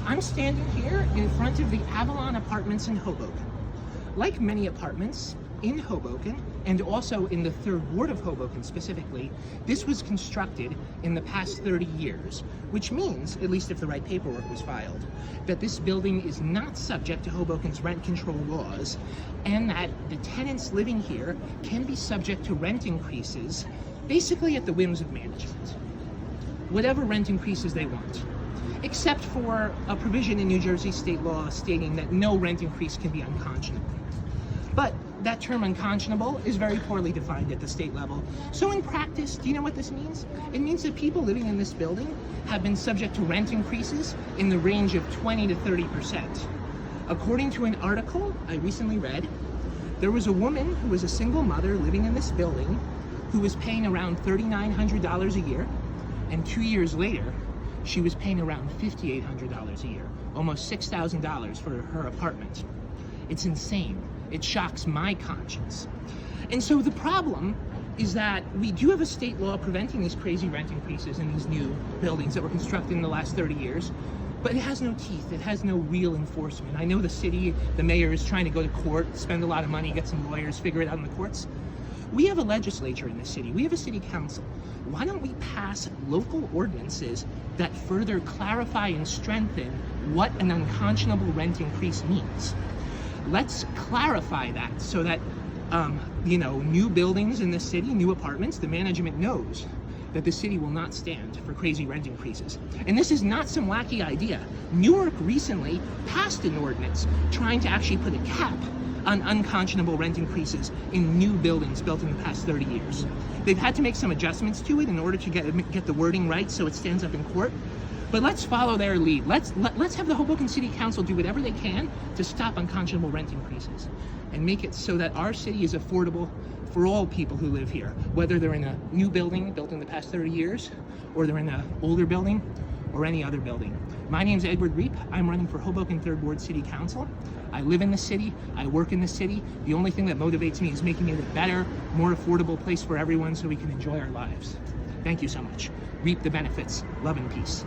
I'm standing here in front of the Avalon Apartments in Hoboken. Like many apartments in Hoboken, and also in the third ward of Hoboken specifically, this was constructed in the past 30 years, which means, at least if the right paperwork was filed, that this building is not subject to Hoboken's rent control laws, and that the tenants living here can be subject to rent increases, basically at the whims of management. Whatever rent increases they want, except for a provision in New Jersey state law stating that no rent increase can be unconscionable. But that term unconscionable is very poorly defined at the state level. So in practice, do you know what this means? It means that people living in this building have been subject to rent increases in the range of 20 to 30%. According to an article I recently read, there was a woman who was a single mother living in this building who was paying around $3,900 a year, and 2 years later, she was paying around $5,800 a year, almost $6,000 for her apartment. It's insane. It shocks my conscience. And so the problem is that we do have a state law preventing these crazy rent increases in these new buildings that were constructed in the last 30 years, but it has no teeth. It has no real enforcement. I know the city, the mayor is trying to go to court, spend a lot of money, get some lawyers, figure it out in the courts. We have a legislature in the city. We have a city council. Why don't we pass local ordinances that further clarify and strengthen what an unconscionable rent increase means? Let's clarify that so that, new buildings in the city, new apartments, the management knows that the city will not stand for crazy rent increases. And this is not some wacky idea. Newark recently passed an ordinance trying to actually put a cap on unconscionable rent increases in new buildings built in the past 30 years. They've had to make some adjustments to it in order to get the wording right so it stands up in court. But let's follow their lead. Let's have the Hoboken City Council do whatever they can to stop unconscionable rent increases and make it so that our city is affordable for all people who live here, whether they're in a new building built in the past 30 years or they're in an older building or any other building. My name's Ed Reep. I'm running for Hoboken 3rd Ward City Council. I live in the city. I work in the city. The only thing that motivates me is making it a better, more affordable place for everyone so we can enjoy our lives. Thank you so much. Reap the benefits. Love and peace.